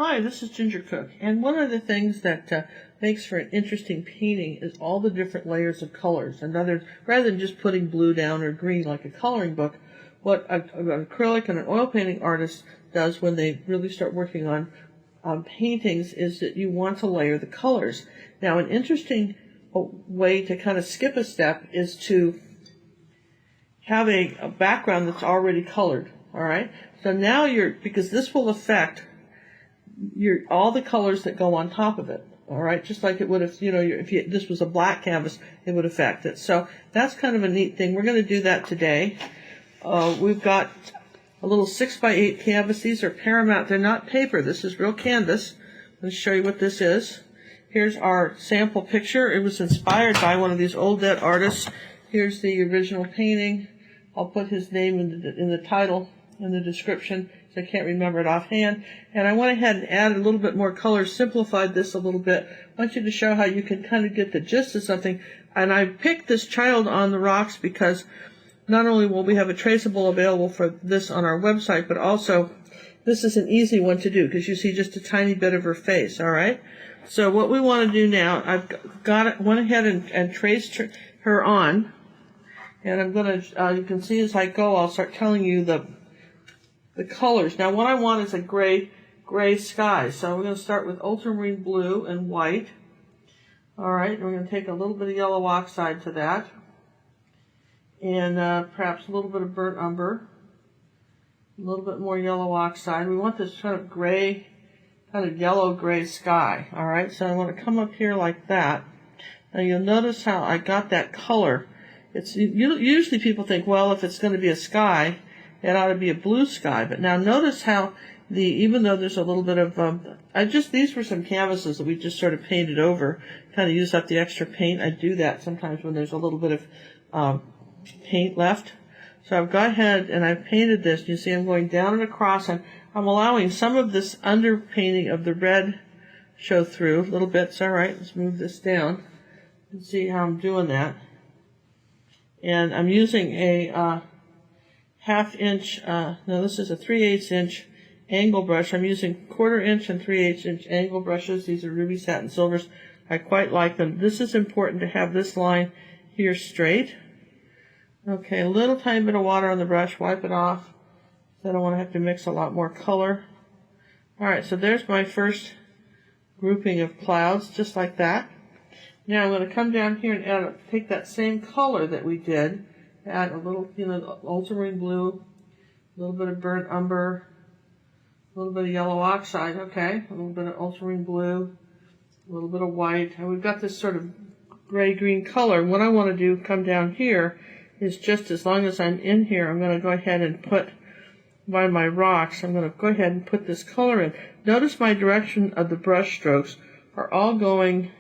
Hi, this is Ginger Cook, and one of the things that makes for an interesting painting is all the different layers of colors. In other words, rather than just putting blue down or green like a coloring book, what an acrylic and an oil painting artist does when they really start working on paintings is that you want to layer the colors. Now, an interesting way to kind of skip a step is to have a background that's already colored, all right? So now because this will affect all the colors that go on top of it, all right? Just like it would if this was a black canvas, it would affect it. So that's kind of a neat thing. We're going to do that today. We've got a little 6x8 canvas. These are Paramount. They're not paper. This is real canvas. Let's show you what this is. Here's our sample picture. It was inspired by one of these old dead artists. Here's the original painting. I'll put his name in the title, in the description, so I can't remember it offhand. And I went ahead and added a little bit more color, simplified this a little bit. I want you to show how you can kind of get the gist of something. And I picked this child on the rocks because not only will we have a traceable available for this on our website, but also this is an easy one to do because you see just a tiny bit of her face, all right? So what we want to do now, went ahead and traced her on. And I'm going to, you can see as I go, I'll start telling you the colors. Now, what I want is a gray sky. So we're going to start with ultramarine blue and white. All right, and we're going to take a little bit of yellow oxide to that. And perhaps a little bit of burnt umber. A little bit more yellow oxide. We want this kind of gray, kind of yellow-gray sky. All right, so I want to come up here like that. Now, you'll notice how I got that color. Usually people think, well, if it's going to be a sky, it ought to be a blue sky. But now notice how even though there's a little bit of, these were some canvases that we just sort of painted over, kind of used up the extra paint. I do that sometimes when there's a little bit of paint left. So I've gone ahead and I've painted this. You see I'm going down and across, and I'm allowing some of this underpainting of the red show through. Little bits, all right. Let's move this down and see how I'm doing that. And I'm using a half-inch, this is a 3/8 inch angle brush. I'm using 1/4 inch and 3/8 inch angle brushes. These are ruby satin silvers. I quite like them. This is important to have this line here straight. Okay, a little tiny bit of water on the brush. Wipe it off. I don't want to have to mix a lot more color. All right, so there's my first grouping of clouds, just like that. Now I'm going to come down here and take that same color that we did, add a little, ultramarine blue, a little bit of burnt umber, a little bit of yellow oxide, okay, a little bit of ultramarine blue, a little bit of white, and we've got this sort of gray-green color. What I want to do, come down here, is just as long as I'm in here, I'm going to go ahead and put, by my rocks, I'm going to go ahead and put this color in. Notice my direction of the brush strokes are all going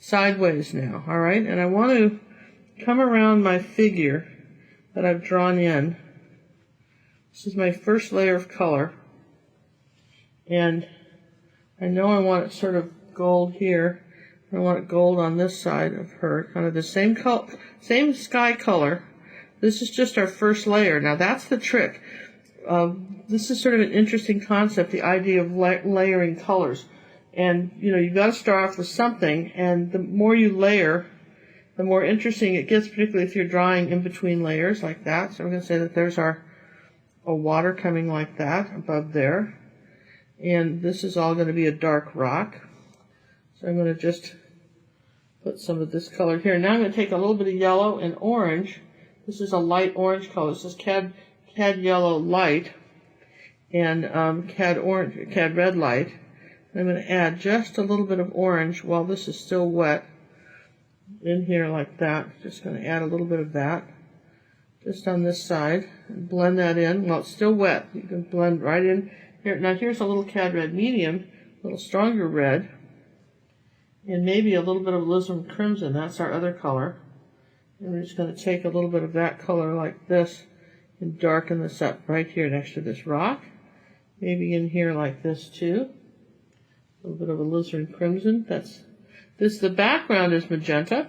sideways now, all right? And I want to come around my figure that I've drawn in. This is my first layer of color. And I know I want it sort of gold here. I want it gold on this side of her, kind of the same color, same sky color. This is just our first layer. Now that's the trick. This is sort of an interesting concept, the idea of layering colors. And, you've got to start off with something, and the more you layer, the more interesting it gets, particularly if you're drawing in between layers like that. So I'm going to say that there's a water coming like that above there. And this is all going to be a dark rock. So I'm going to just put some of this color here. Now I'm going to take a little bit of yellow and orange. This is a light orange color. This is cad yellow light and cad red light. I'm going to add just a little bit of orange while this is still wet in here like that. Just going to add a little bit of that just on this side and blend that in. While it's still wet, you can blend right in here. Now here's a little cad red medium, a little stronger red, and maybe a little bit of alizarin crimson. That's our other color. And we're just going to take a little bit of that color like this and darken this up right here next to this rock. Maybe in here like this too. A little bit of alizarin crimson. The background is magenta.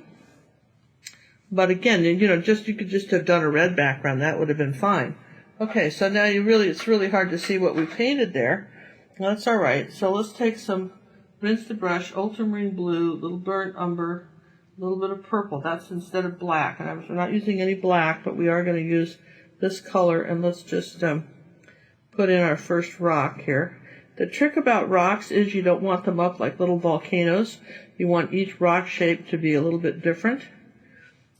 But again, you could just have done a red background. That would have been fine. Okay, so now it's really hard to see what we painted there. That's all right. So let's take some, rinse the brush, ultramarine blue, little burnt umber, a little bit of purple. That's instead of black. And we're not using any black, but we are going to use this color. And let's just put in our first rock here. The trick about rocks is you don't want them up like little volcanoes. You want each rock shape to be a little bit different.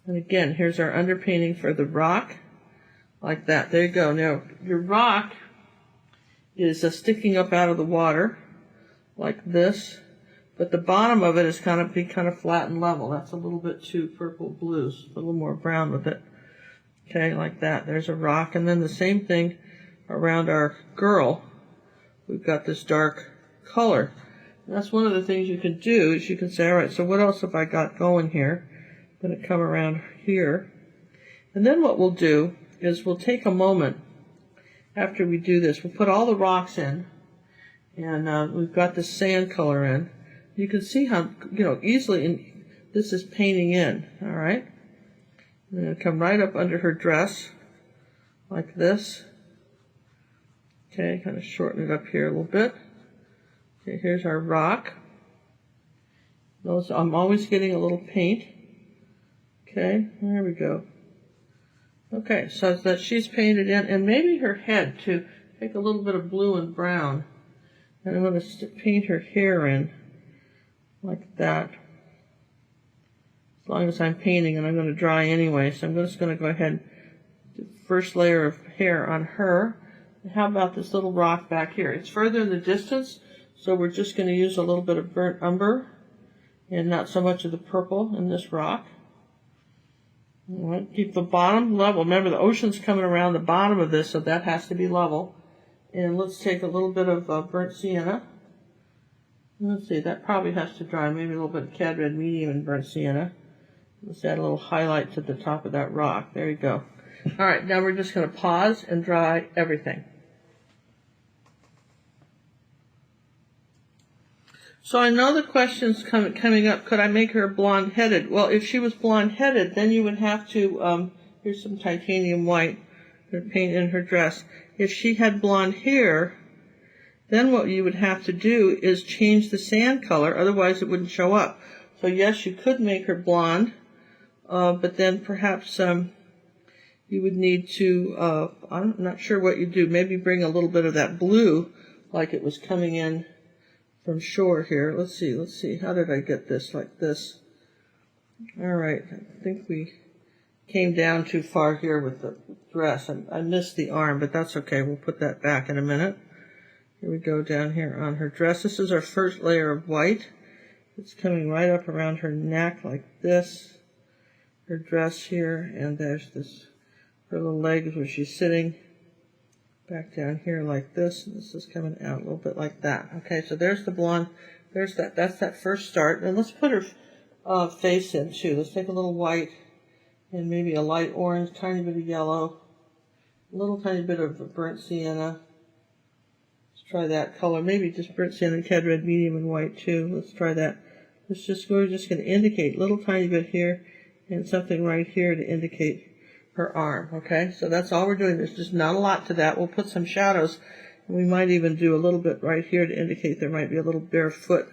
And again, here's our underpainting for the rock, like that. There you go. Now, your rock is sticking up out of the water, like this, but the bottom of it is kind of flat and level. That's a little bit too purple blues, a little more brown with it. Okay, like that. There's a rock, and then the same thing around our girl. We've got this dark color. And that's one of the things you can do is you can say, all right, so what else have I got going here? I'm going to come around here. And then what we'll do is we'll take a moment after we do this. We'll put all the rocks in, and we've got the sand color in. You can see how, easily this is painting in, all right? I'm going to come right up under her dress, like this. Okay, kind of shorten it up here a little bit. Okay, here's our rock. Notice I'm always getting a little paint. Okay, there we go. Okay, so that she's painted in, and maybe her head too. Take a little bit of blue and brown, and I'm going to paint her hair in, like that. As long as I'm painting, and I'm going to dry anyway, so I'm just going to go ahead and do the first layer of hair on her. And how about this little rock back here? It's further in the distance, so we're just going to use a little bit of burnt umber, and not so much of the purple in this rock. All right, keep the bottom level. Remember, the ocean's coming around the bottom of this, so that has to be level. And let's take a little bit of burnt sienna. Let's see, that probably has to dry. Maybe a little bit of cad red medium and burnt sienna. Let's add a little highlight to the top of that rock. There you go. All right, now we're just going to pause and dry everything. So I know the question's coming up, could I make her blonde-headed? Well, if she was blonde-headed, then you would have to, here's some titanium white to paint in her dress. If she had blonde hair, then what you would have to do is change the sand color, otherwise it wouldn't show up. So yes, you could make her blonde, but then perhaps you would need to, I'm not sure what you do, maybe bring a little bit of that blue like it was coming in from shore here. Let's see. How did I get this like this? All right. I think we came down too far here with the dress. I missed the arm, but that's okay. We'll put that back in a minute. Here we go down here on her dress. This is our first layer of white. It's coming right up around her neck like this. Her dress here, and there's this, her little legs where she's sitting. Back down here like this, and this is coming out a little bit like that. Okay, so there's the blonde, there's that, that's that first start. And let's put her face in too. Let's take a little white and maybe a light orange, tiny bit of yellow, a little tiny bit of burnt sienna. Let's try that color, maybe just burnt sienna, cad red medium and white too. Let's try that. We're just going to indicate a little tiny bit here and something right here to indicate her arm, okay? So that's all we're doing. There's just not a lot to that. We'll put some shadows, and we might even do a little bit right here to indicate there might be a little bare foot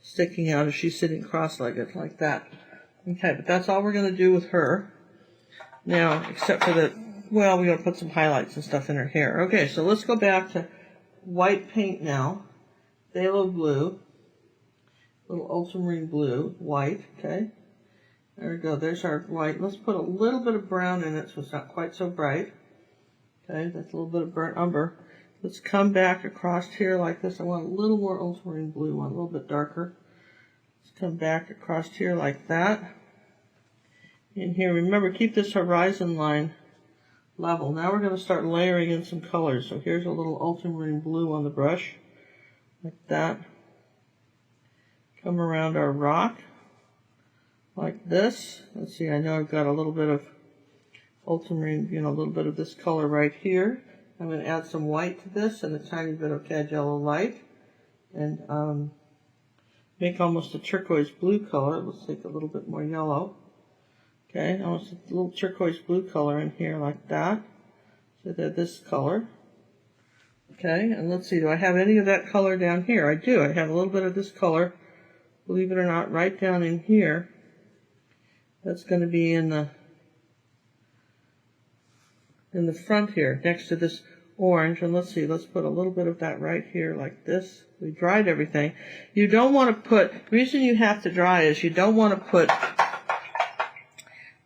sticking out if she's sitting cross-legged like that. Okay, but that's all we're going to do with her. Now, except for the, well, we're going to put some highlights and stuff in her hair. Okay, so let's go back to white paint now. Phthalo blue, little ultramarine blue, white, okay? There we go, there's our white. Let's put a little bit of brown in it so it's not quite so bright. Okay, that's a little bit of burnt umber. Let's come back across here like this. I want a little more ultramarine blue one, a little bit darker. Let's come back across here like that. And here, remember, keep this horizon line level. Now we're going to start layering in some colors. So here's a little ultramarine blue on the brush, like that. Come around our rock. Like this. Let's see, I know I've got a little bit of ultramarine, a little bit of this color right here. I'm going to add some white to this and a tiny bit of cad yellow light. And make almost a turquoise blue color. Let's take a little bit more yellow. Okay, almost a little turquoise blue color in here like that. So that this color. Okay, and let's see, do I have any of that color down here? I do. I have a little bit of this color, believe it or not, right down in here. That's going to be in the front here, next to this orange. And let's see, let's put a little bit of that right here like this. We dried everything. You don't want to put, the reason you have to dry is you don't want to put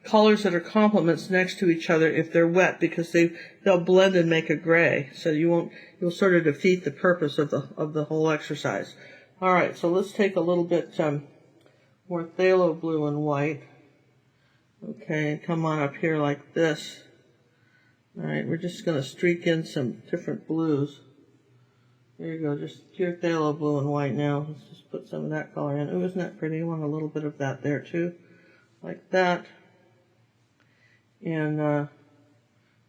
colors that are complements next to each other if they're wet, because they'll blend and make a gray. So you'll sort of defeat the purpose of the whole exercise. All right, so let's take a little bit more phthalo blue and white. Okay, come on up here like this. All right, we're just going to streak in some different blues. There you go, just pure phthalo blue and white now. Let's just put some of that color in. Oh, isn't that pretty? I want a little bit of that there too, like that. And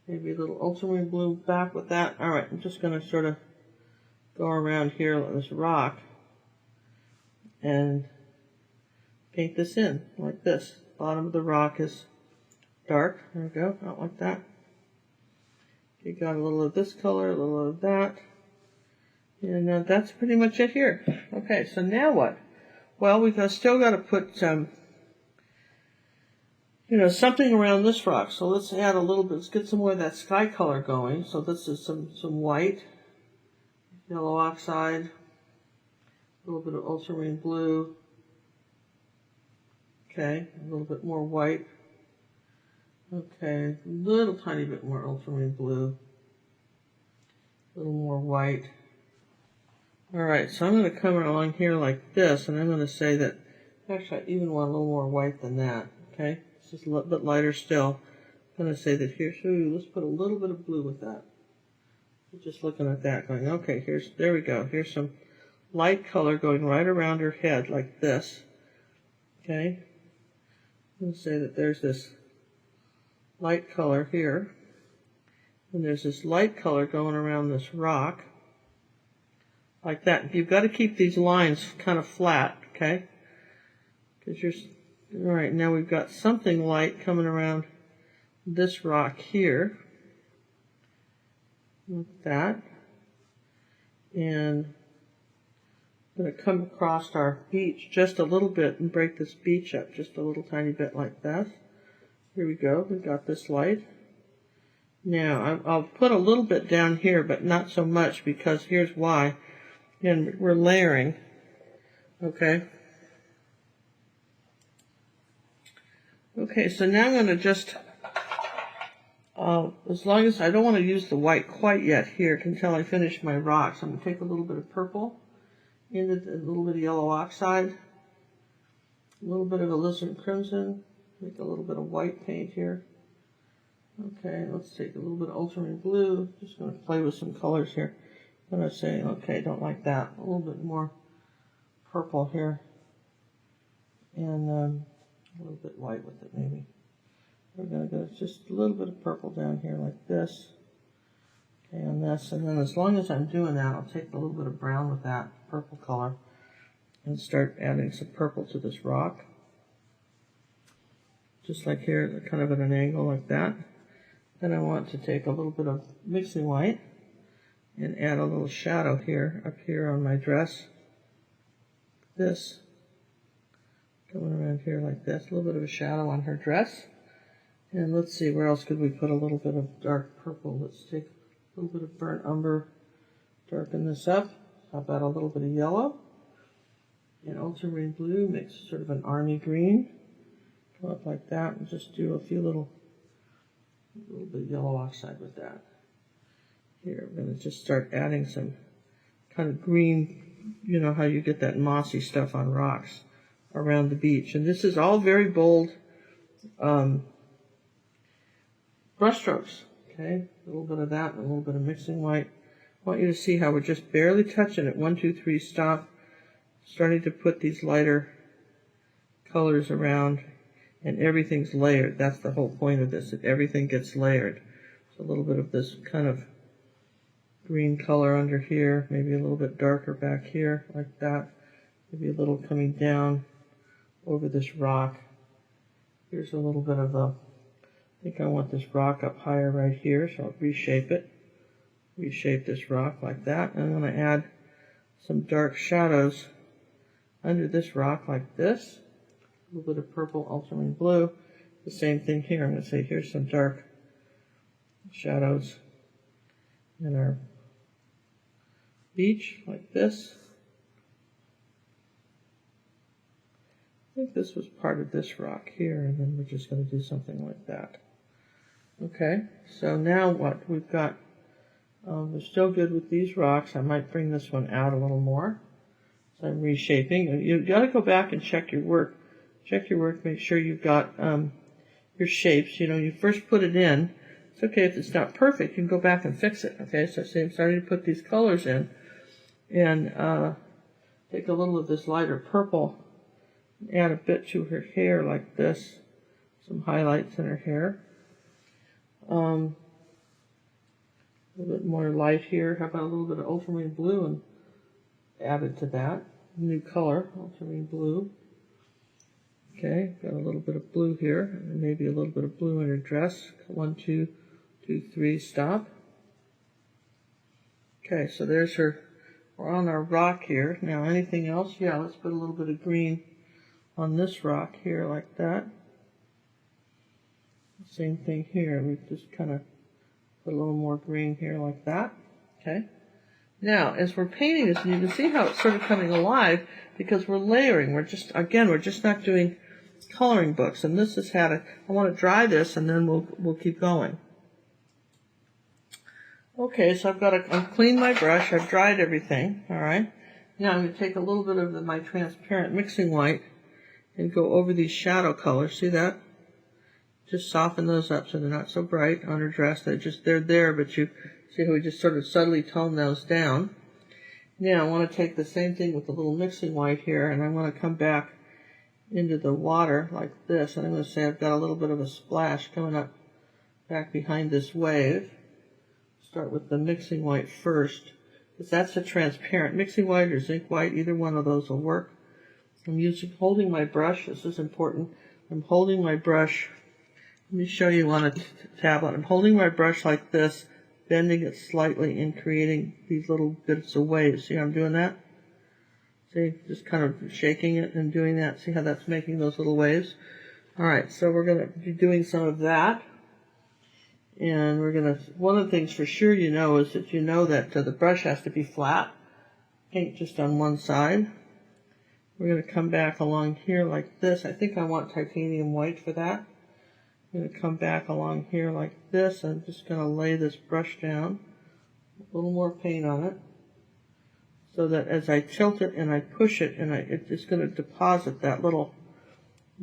maybe a little ultramarine blue back with that. All right, I'm just going to sort of go around here with this rock and paint this in like this. Bottom of the rock is dark. There we go, not like that. You got a little of this color, a little of that. And that's pretty much it here. Okay, so now what? Well, we've still got to put something around this rock. So let's add a little bit, let's get some more of that sky color going. So this is some white, yellow oxide, a little bit of ultramarine blue. Okay, a little bit more white. Okay, a little tiny bit more ultramarine blue. A little more white. All right, so I'm going to come along here like this, and I'm going to say that, actually, I even want a little more white than that. Okay, it's just a little bit lighter still. I'm going to say that here, let's put a little bit of blue with that. Just looking at that, going, okay, there we go. Here's some light color going right around her head like this. Okay, I'm going to say that there's this light color here, and there's this light color going around this rock like that. You've got to keep these lines kind of flat, okay? Because all right, now we've got something light coming around this rock here like that, and I'm going to come across our beach just a little bit and break this beach up just a little tiny bit like that. Here we go, we've got this light. Now, I'll put a little bit down here, but not so much, because here's why. And we're layering, okay? Okay, so now I'm going to just, as long as I don't want to use the white quite yet here until I finish my rocks, I'm going to take a little bit of purple, into a little bit of yellow oxide, a little bit of alizarin crimson, make a little bit of white paint here. Okay, let's take a little bit of ultramarine blue. Just going to play with some colors here. I'm going to say, okay, don't like that. A little bit more purple here. And a little bit white with it, maybe. We're going to go just a little bit of purple down here like this. Okay, on this. And then as long as I'm doing that, I'll take a little bit of brown with that purple color and start adding some purple to this rock. Just like here, kind of at an angle like that. Then I want to take a little bit of mixing white and add a little shadow here, up here on my dress. This, going around here like this, a little bit of a shadow on her dress. And let's see, where else could we put a little bit of dark purple? Let's take a little bit of burnt umber, darken this up. How about a little bit of yellow? And ultramarine blue makes sort of an army green. Come up like that and just do a little bit of yellow oxide with that. Here, I'm going to just start adding some kind of green, you know how you get that mossy stuff on rocks around the beach. And this is all very bold brush strokes, okay? A little bit of that and a little bit of mixing white. I want you to see how we're just barely touching it. 1, 2, 3, stop. Starting to put these lighter colors around, and everything's layered. That's the whole point of this, that everything gets layered. So a little bit of this kind of green color under here, maybe a little bit darker back here, like that. Maybe a little coming down over this rock. Here's a little bit of I think I want this rock up higher right here, so I'll reshape it reshape this rock like that. I'm going to add some dark shadows under this rock like this. A little bit of purple, ultramarine blue. The same thing here. I'm going to say here's some dark shadows in our beach like this. I think this was part of this rock here, and then we're just going to do something like that. Okay, so now what? We've got, we're still good with these rocks. I might bring this one out a little more. So I'm reshaping. You've got to go back and check your work. Check your work, make sure you've got your shapes. You know, you first put it in. It's okay if it's not perfect. You can go back and fix it. Okay, so I'm starting to put these colors in. And take a little of this lighter purple. Add a bit to her hair like this. Some highlights in her hair. A little bit more light here. How about a little bit of ultramarine blue and added to that. New color, ultramarine blue. Okay, got a little bit of blue here, and maybe a little bit of blue in her dress. 1, 2, 2, 3, stop. Okay, so there's her. We're on our rock here. Now, anything else? Yeah, let's put a little bit of green on this rock here like that. Same thing here. We just kind of put a little more green here like that. Okay. Now, as we're painting this, and you can see how it's sort of coming alive because we're layering. We're just not doing coloring books. And this has had I want to dry this, and then we'll keep going. Okay, so I've cleaned my brush. I've dried everything. All right. Now I'm going to take a little bit of my transparent mixing white and go over these shadow colors. See that? Just soften those up so they're not so bright on her dress. They're there, but you see how we just sort of subtly tone those down. Now I want to take the same thing with the little mixing white here, and I want to come back into the water like this. And I'm going to say I've got a little bit of a splash coming up back behind this wave. Start with the mixing white first, because that's a transparent. Mixing white or zinc white, either one of those will work. I'm holding my brush. This is important. I'm holding my brush. Let me show you on a tablet. I'm holding my brush like this, bending it slightly and creating these little bits of waves. See how I'm doing that? See, just kind of shaking it and doing that. See how that's making those little waves? All right, so we're going to be doing some of that. And one of the things for sure you know is that the brush has to be flat. Paint just on one side. We're going to come back along here like this. I think I want titanium white for that. I'm going to come back along here like this. I'm just going to lay this brush down. A little more paint on it. So that as I tilt it and I push it, and it's going to deposit that little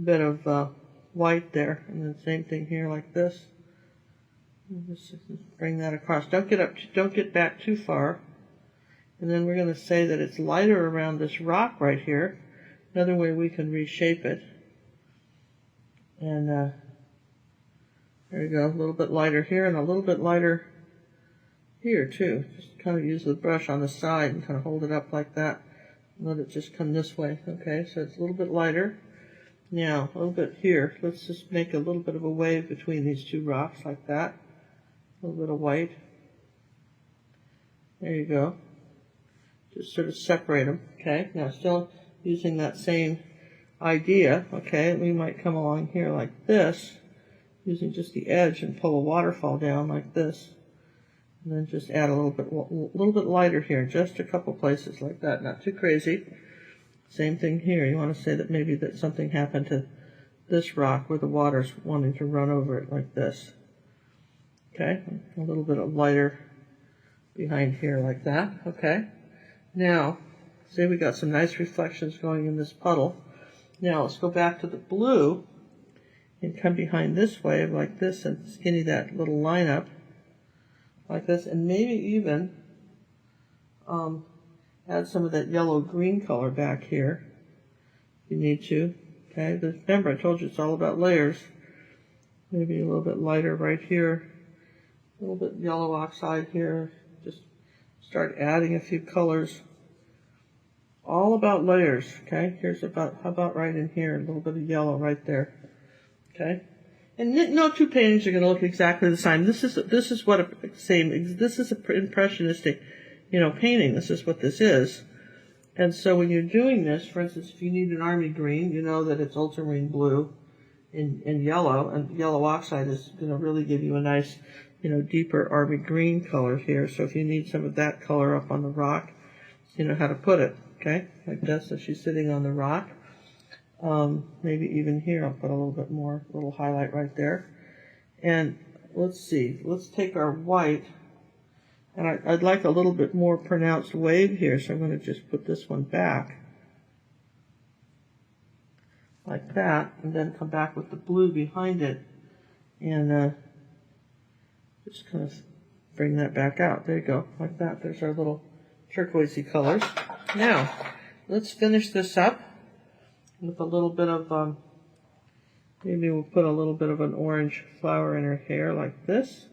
bit of white there. And then same thing here like this. Just bring that across. Don't get back too far. And then we're going to say that it's lighter around this rock right here. Another way we can reshape it. And there you go. A little bit lighter here and a little bit lighter here too. Just kind of use the brush on the side and kind of hold it up like that. And let it just come this way. Okay, so it's a little bit lighter. Now, a little bit here. Let's just make a little bit of a wave between these two rocks like that. A little bit of white. There you go. Just sort of separate them. Okay, now still using that same idea. Okay, we might come along here like this, using just the edge and pull a waterfall down like this. And then just add a little bit lighter here, just a couple places like that, not too crazy. Same thing here. You want to say that maybe that something happened to this rock where the water's wanting to run over it like this. Okay, a little bit of lighter behind here like that. Okay, now see we got some nice reflections going in this puddle. Now let's go back to the blue and come behind this wave like this and skinny that little line up like this, and maybe even add some of that yellow-green color back here if you need to. Okay, remember I told you it's all about layers. Maybe a little bit lighter right here. A little bit yellow oxide here. Just start adding a few colors. All about layers, okay? How about right in here, a little bit of yellow right there, okay? And no two paintings are going to look exactly the same. This is what this is an impressionistic, painting. This is what this is. And so when you're doing this, for instance, if you need an army green, you know that it's ultramarine blue and yellow, and yellow oxide is going to really give you a nice, deeper army green color here. So if you need some of that color up on the rock, you know how to put it, okay? Like this, so she's sitting on the rock. Maybe even here, I'll put a little bit more, little highlight right there. And let's see, let's take our white, and I'd like a little bit more pronounced wave here, so I'm going to just put this one back, like that, and then come back with the blue behind it, and just kind of bring that back out. There you go, like that. There's our little turquoisey colors. Now, let's finish this up with a little bit of, maybe we'll put a little bit of an orange flower in her hair like this.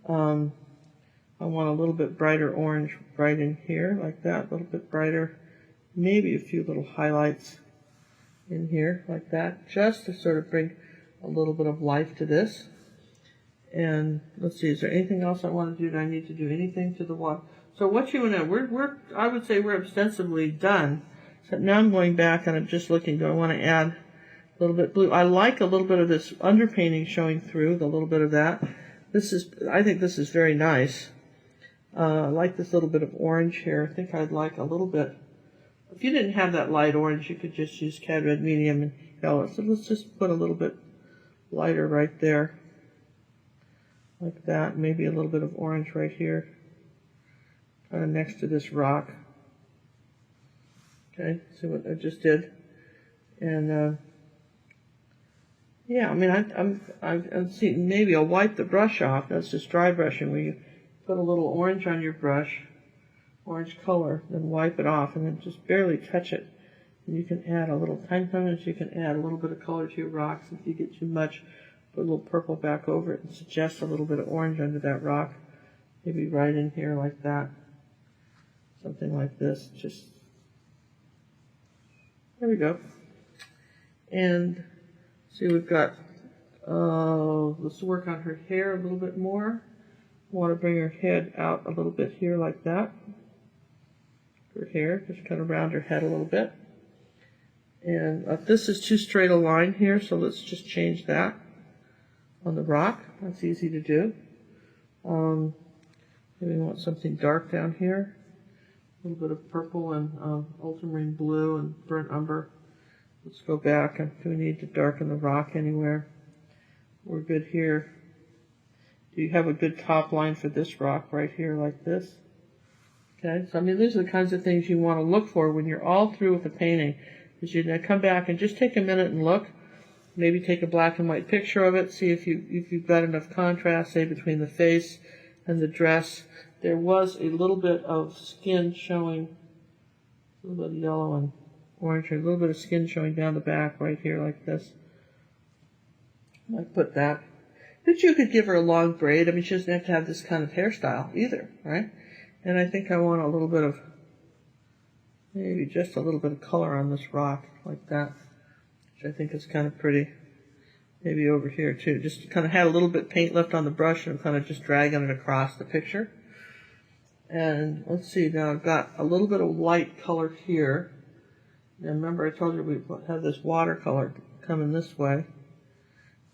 I want a little bit brighter orange right in here like that, a little bit brighter. Maybe a few little highlights in here like that, just to sort of bring a little bit of life to this. And let's see, is there anything else I want to do? Do I need to do anything to the water? So what you want to, I would say we're ostensibly done. So now I'm going back and I'm just looking, do I want to add a little bit blue? I like a little bit of this underpainting showing through, the little bit of that. I think this is very nice. I like this little bit of orange here. I think I'd like a little bit. If you didn't have that light orange, you could just use cad red medium and yellow. So let's just put a little bit lighter right there. Like that. Maybe a little bit of orange right here. Kind of next to this rock. Okay, see what I just did. And yeah, I mean, I'm seeing, maybe I'll wipe the brush off. That's just dry brushing, where you put a little orange on your brush, orange color, then wipe it off, and then just barely touch it. And you can add a little, sometimes you can add a little bit of color to your rocks. If you get too much, put a little purple back over it and suggest a little bit of orange under that rock. Maybe right in here like that. Something like this. Just, there we go. And see, we've got, let's work on her hair a little bit more. I want to bring her head out a little bit here like that. Her hair, just kind of round her head a little bit. And this is too straight a line here, so let's just change that on the rock. That's easy to do. Maybe we want something dark down here. A little bit of purple and ultramarine blue and burnt umber. Let's go back. Do we need to darken the rock anywhere? We're good here. Do you have a good top line for this rock right here like this? Okay, so I mean, these are the kinds of things you want to look for when you're all through with the painting. Is you come back and just take a minute and look. Maybe take a black and white picture of it. See if you've got enough contrast, say, between the face and the dress. There was a little bit of skin showing, a little bit of yellow and orange, a little bit of skin showing down the back right here like this. I might put that. But you could give her a long braid. I mean, she doesn't have to have this kind of hairstyle either, right? And I think I want a little bit of, maybe just a little bit of color on this rock like that, which I think is kind of pretty. Maybe over here too. Just kind of had a little bit paint left on the brush and I'm kind of just dragging it across the picture. And let's see, now I've got a little bit of light color here. And remember I told you we have this watercolor coming this way.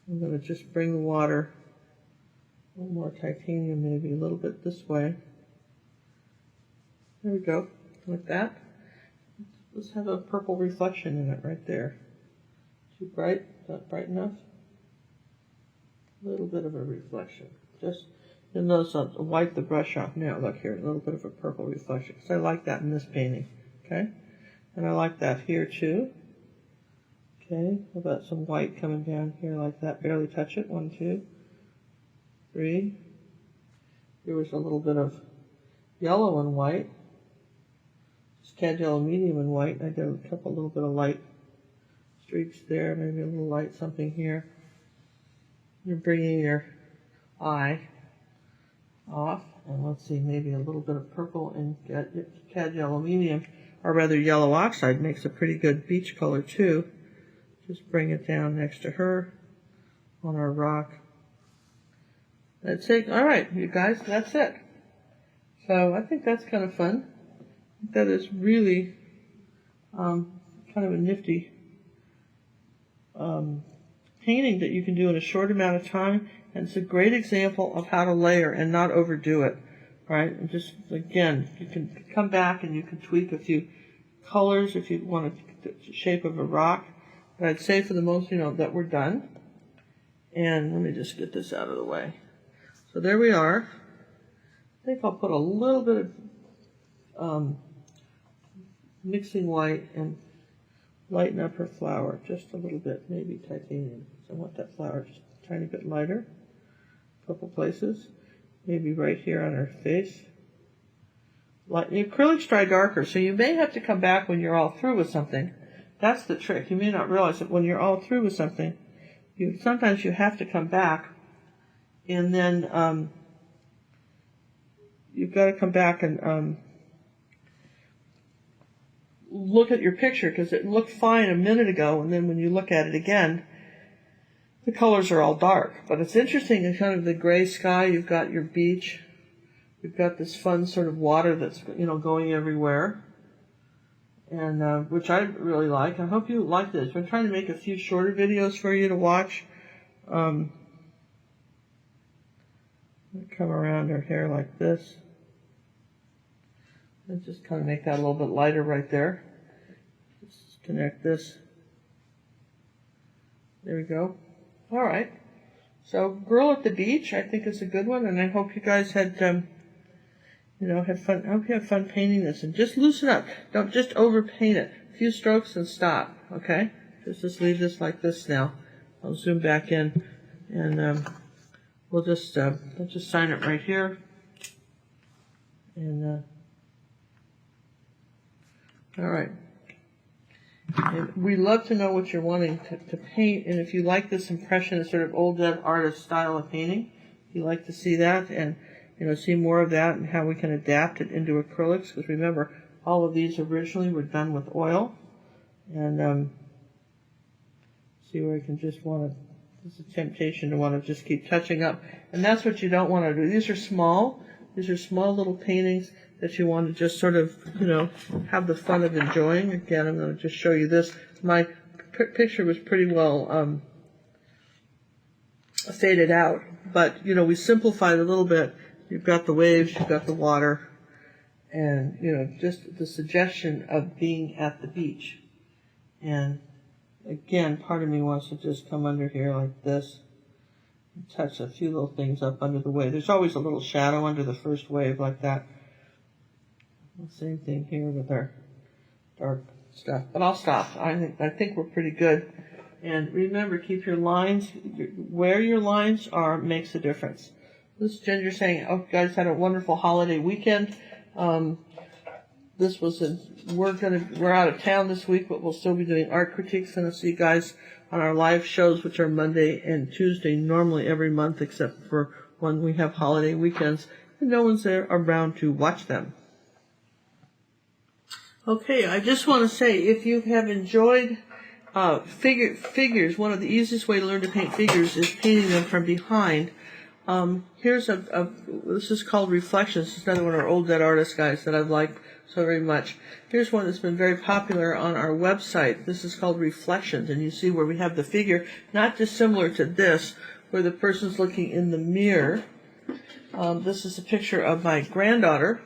I'm going to just bring the water, a little more titanium maybe, a little bit this way. There we go, like that. Let's have a purple reflection in it right there. Too bright? Is that bright enough? A little bit of a reflection. Just, you'll notice I'll wipe the brush off now. Look here, a little bit of a purple reflection. Because I like that in this painting, okay? And I like that here too. Okay, how about some white coming down here like that? Barely touch it. 1, 2, 3. Here was a little bit of yellow and white. Just cad yellow medium and white. I did a couple little bit of light streaks there. Maybe a little light something here. You're bringing your eye off. And let's see, maybe a little bit of purple and cad yellow medium, or rather yellow oxide makes a pretty good beach color too. Just bring it down next to her on our rock. That's it. All right, you guys, that's it. So I think that's kind of fun. That is really kind of a nifty painting that you can do in a short amount of time, and it's a great example of how to layer and not overdo it, right? And just, again, you can come back and you can tweak a few colors if you want the shape of a rock, but I'd say for the most, that we're done. And let me just get this out of the way. So there we are. I think I'll put a little bit of mixing white and lighten up her flower just a little bit, maybe titanium. So I want that flower just a tiny bit lighter, a couple places, maybe right here on her face. The acrylics dry darker, so you may have to come back when you're all through with something. That's the trick. You may not realize that when you're all through with something, sometimes you have to come back, and then you've got to come back and look at your picture, because it looked fine a minute ago, and then when you look at it again, the colors are all dark. But it's interesting in kind of the gray sky. You've got your beach. You've got this fun sort of water that's going everywhere, and which I really like. I hope you like this. I'm trying to make a few shorter videos for you to watch. Come around her hair like this. Let's just kind of make that a little bit lighter right there. Just connect this. There we go. All right. So, Girl at the Beach, I think is a good one, and I hope you guys had, had fun. I hope you have fun painting this, and just loosen up. Don't just overpaint it. A few strokes and stop. Okay. Just leave this like this now. I'll zoom back in, and we'll just let's just sign it right here, and. All right. And we love to know what you're wanting to paint, and if you like this impressionist sort of old dead artist style of painting, if you like to see that and see more of that and how we can adapt it into acrylics, because remember, all of these originally were done with oil, and see where you can just want to. There's a temptation to want to just keep touching up, and that's what you don't want to do. These are small little paintings that you want to just sort of, have the fun of enjoying. Again, I'm going to just show you this. My picture was pretty well faded out, but, we simplified a little bit. You've got the waves, you've got the water, and, just the suggestion of being at the beach. And, again, part of me wants to just come under here like this and touch a few little things up under the wave. There's always a little shadow under the first wave like that. Same thing here with our dark stuff. But I'll stop. I think we're pretty good. And remember, keep your lines, where your lines are makes a difference. This is Ginger saying, oh, you guys had a wonderful holiday weekend. We're out of town this week, but we'll still be doing art critiques, and I'll see you guys on our live shows, which are Monday and Tuesday, normally every month, except for when we have holiday weekends, and no one's there around to watch them. Okay, I just want to say, if you have enjoyed figures, one of the easiest way to learn to paint figures is painting them from behind. Here's this is called Reflections. This is another one of our old dead artist guys that I've liked so very much. Here's one that's been very popular on our website. This is called Reflections, and you see where we have the figure, not dissimilar to this, where the person's looking in the mirror. This is a picture of my granddaughter.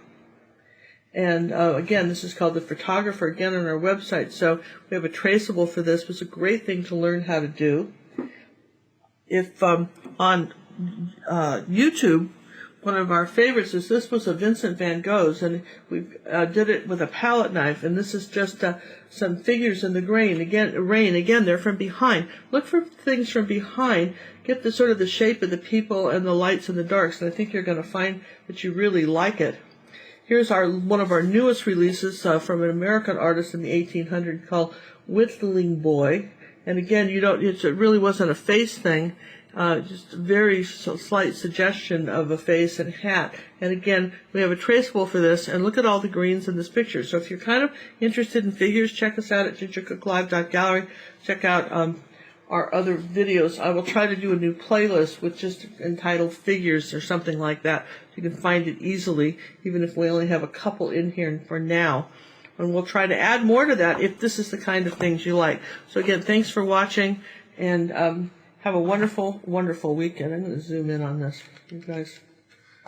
And again, this is called The Photographer, again on our website. So we have a traceable for this. It's a great thing to learn how to do. If on YouTube, one of our favorites is this was a Vincent van Gogh's, and we did it with a palette knife. And this is just some figures in the rain. Again, they're from behind. Look for things from behind. Get the sort of the shape of the people and the lights and the darks, and I think you're going to find that you really like it. Here's one of our newest releases from an American artist in the 1800s called Whittling Boy. And again, it really wasn't a face thing, just a very slight suggestion of a face and hat. And again, we have a traceable for this, and look at all the greens in this picture. So if you're kind of interested in figures, check us out at gingercooklive.gallery. Check out our other videos. I will try to do a new playlist with just entitled Figures or something like that. You can find it easily, even if we only have a couple in here for now. And we'll try to add more to that if this is the kind of things you like. So again, thanks for watching, and have a wonderful, wonderful weekend. I'm going to zoom in on this, you guys,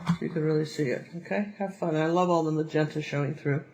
so you can really see it. Okay? Have fun. I love all the magenta showing through.